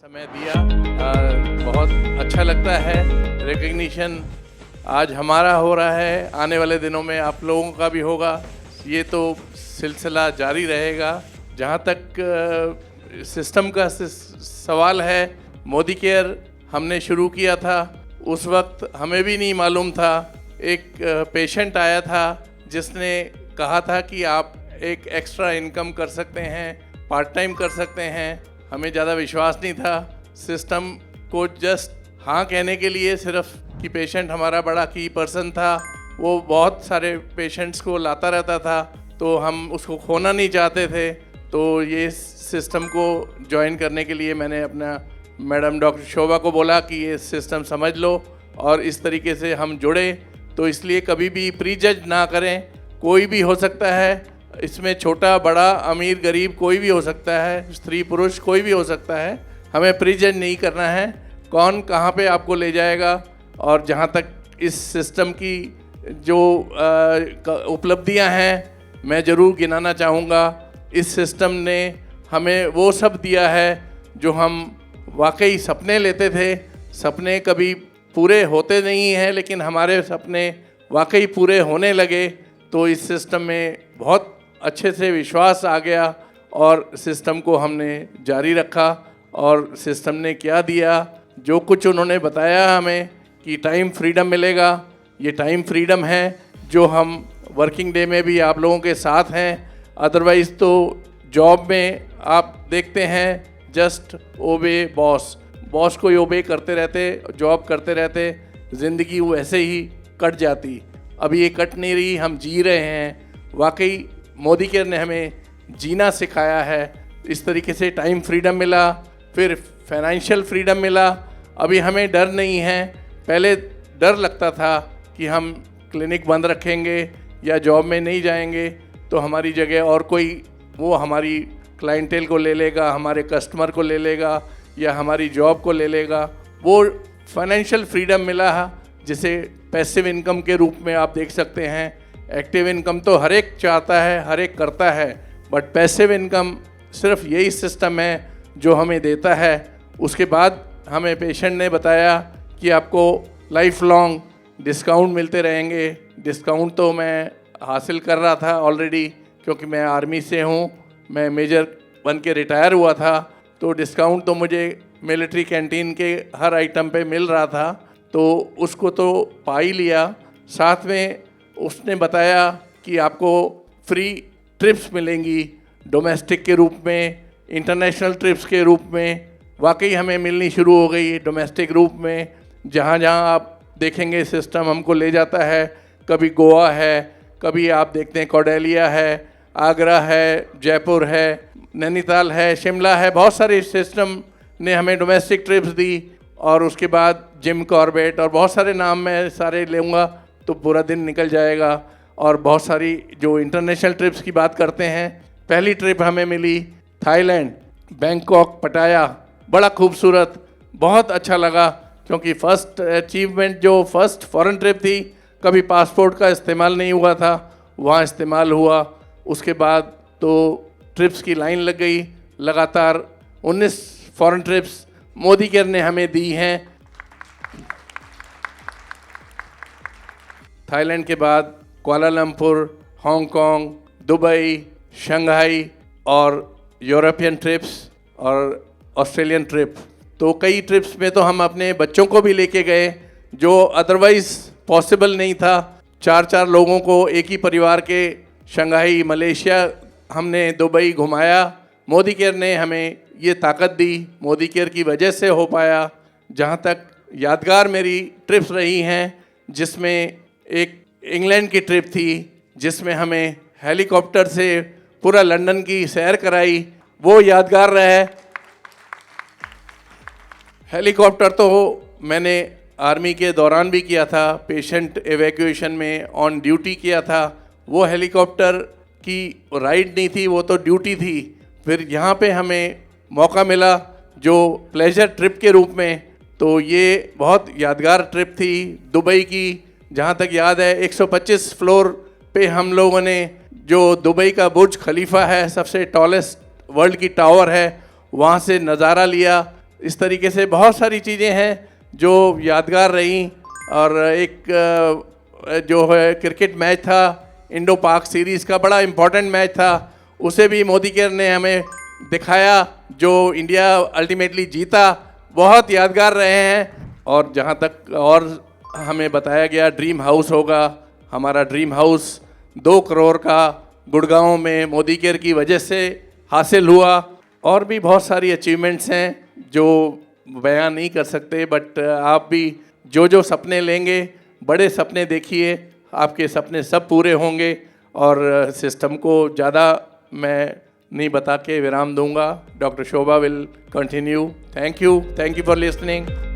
समय दिया। बहुत अच्छा लगता है। रिकग्निशन आज हमारा हो रहा है, आने वाले दिनों में आप लोगों का भी होगा। ये तो सिलसिला जारी रहेगा। जहाँ तक सिस्टम का सवाल है, मोदी केयर हमने शुरू किया था, उस वक्त हमें भी नहीं मालूम था। एक पेशेंट आया था जिसने कहा था कि आप एक एक्स्ट्रा इनकम कर सकते हैं, पार्ट टाइम कर सकते हैं। हमें ज़्यादा विश्वास नहीं था सिस्टम को, जस्ट हाँ कहने के लिए सिर्फ कि पेशेंट हमारा बड़ा की पर्सन था, वो बहुत सारे पेशेंट्स को लाता रहता था, तो हम उसको खोना नहीं चाहते थे। तो ये सिस्टम को ज्वाइन करने के लिए मैंने अपना मैडम डॉक्टर शोभा को बोला कि ये सिस्टम समझ लो और इस तरीके से हम जुड़े। तो इसलिए कभी भी प्री जज ना करें, कोई भी हो सकता है इसमें, छोटा बड़ा अमीर गरीब कोई भी हो सकता है, स्त्री पुरुष कोई भी हो सकता है। हमें प्री जज नहीं करना है कौन कहाँ पे आपको ले जाएगा। और जहाँ तक इस सिस्टम की जो उपलब्धियाँ हैं मैं ज़रूर गिनाना चाहूँगा। इस सिस्टम ने हमें वो सब दिया है जो हम वाकई सपने लेते थे। सपने कभी पूरे होते नहीं हैं, लेकिन हमारे सपने वाकई पूरे होने लगे। तो इस सिस्टम में बहुत अच्छे से विश्वास आ गया और सिस्टम को हमने जारी रखा। और सिस्टम ने क्या दिया, जो कुछ उन्होंने बताया हमें कि टाइम फ्रीडम मिलेगा, ये टाइम फ्रीडम है जो हम वर्किंग डे में भी आप लोगों के साथ हैं। अदरवाइज़ तो जॉब में आप देखते हैं जस्ट ओबे बॉस, बॉस को ही ओबे करते रहते, जॉब करते रहते, ज़िंदगी वैसे ही कट जाती। अभी ये कट नहीं रही, हम जी रहे हैं। वाकई मोदी केयर ने हमें जीना सिखाया है। इस तरीके से टाइम फ्रीडम मिला, फिर फाइनेंशियल फ्रीडम मिला। अभी हमें डर नहीं है। पहले डर लगता था कि हम क्लिनिक बंद रखेंगे या जॉब में नहीं जाएंगे तो हमारी जगह और कोई वो हमारी क्लाइंटेल को ले लेगा, हमारे कस्टमर को ले लेगा या हमारी जॉब को ले लेगा। वो फाइनेंशियल फ्रीडम मिला है जिसे पैसिव इनकम के रूप में आप देख सकते हैं। एक्टिव इनकम तो हर एक चाहता है, हर एक करता है, बट पैसिव इनकम सिर्फ यही सिस्टम है जो हमें देता है। उसके बाद हमें पेशेंट ने बताया कि आपको लाइफ लॉन्ग डिस्काउंट मिलते रहेंगे। डिस्काउंट तो मैं हासिल कर रहा था ऑलरेडी, क्योंकि मैं आर्मी से हूँ, मैं मेजर बन के रिटायर हुआ था। तो डिस्काउंट तो मुझे मिलिट्री कैंटीन के हर आइटम पे मिल रहा था, तो उसको तो पा ही लिया। साथ में उसने बताया कि आपको फ्री ट्रिप्स मिलेंगी, डोमेस्टिक के रूप में, इंटरनेशनल ट्रिप्स के रूप में। वाकई हमें मिलनी शुरू हो गई डोमेस्टिक रूप में। जहाँ जहाँ आप देखेंगे सिस्टम हमको ले जाता है। कभी गोवा है, कभी आप देखते हैं कौडेलिया है, आगरा है, जयपुर है, नैनीताल है, शिमला है। बहुत सारे सिस्टम ने हमें डोमेस्टिक ट्रिप्स दी। और उसके बाद जिम कॉर्बेट और बहुत सारे नाम मैं सारे लूँगा तो पूरा दिन निकल जाएगा। और बहुत सारी जो इंटरनेशनल ट्रिप्स की बात करते हैं, पहली ट्रिप हमें मिली थाईलैंड, बैंकॉक, पटाया। बड़ा खूबसूरत, बहुत अच्छा लगा, क्योंकि फ़र्स्ट अचीवमेंट जो फर्स्ट फॉरेन ट्रिप थी, कभी पासपोर्ट का इस्तेमाल नहीं हुआ था, वहाँ इस्तेमाल हुआ। उसके बाद तो ट्रिप्स की लाइन लग गई। लगातार 19 फॉरेन ट्रिप्स मोदी केयर ने हमें दी हैं। थाईलैंड के बाद कुआलालंपुर, हांगकांग, दुबई, शंघाई और यूरोपियन ट्रिप्स और ऑस्ट्रेलियन ट्रिप। तो कई ट्रिप्स में तो हम अपने बच्चों को भी लेके गए, जो अदरवाइज़ पॉसिबल नहीं था। 4-4 लोगों को एक ही परिवार के शंघाई, मलेशिया, हमने दुबई घुमाया। मोदी केयर ने हमें ये ताकत दी, मोदी केयर की वजह से हो पाया। जहाँ तक यादगार मेरी ट्रिप्स रही हैं, जिसमें एक इंग्लैंड की ट्रिप थी जिसमें हमें हेलीकॉप्टर से पूरा लंदन की सैर कराई, वो यादगार रहा है। हेलीकॉप्टर तो मैंने आर्मी के दौरान भी किया था, पेशेंट एवैक्यूएशन में ऑन ड्यूटी किया था। वो हेलीकॉप्टर की राइड नहीं थी, वो तो ड्यूटी थी। फिर यहाँ पे हमें मौका मिला जो प्लेजर ट्रिप के रूप में, तो ये बहुत यादगार ट्रिप थी दुबई की। जहाँ तक याद है 125 फ्लोर पे हम लोगों ने, जो दुबई का बुर्ज खलीफा है, सबसे टॉलेस्ट वर्ल्ड की टावर है, वहाँ से नज़ारा लिया। इस तरीके से बहुत सारी चीज़ें हैं जो यादगार रहीं। और एक जो है क्रिकेट मैच था, इंडो पाक सीरीज़ का बड़ा इम्पोर्टेंट मैच था, उसे भी मोदी केयर ने हमें दिखाया, जो इंडिया अल्टीमेटली जीता। बहुत यादगार रहे हैं। और जहाँ तक और हमें बताया गया ड्रीम हाउस होगा, हमारा ड्रीम हाउस 2 करोड़ का गुड़गांव में मोदी केयर की वजह से हासिल हुआ। और भी बहुत सारी अचीवमेंट्स हैं जो बयान नहीं कर सकते, बट आप भी जो जो सपने लेंगे, बड़े सपने देखिए, आपके सपने सब पूरे होंगे। और सिस्टम को ज़्यादा मैं नहीं बता के विराम दूंगा। Doctor Shobha will continue. Thank you for listening.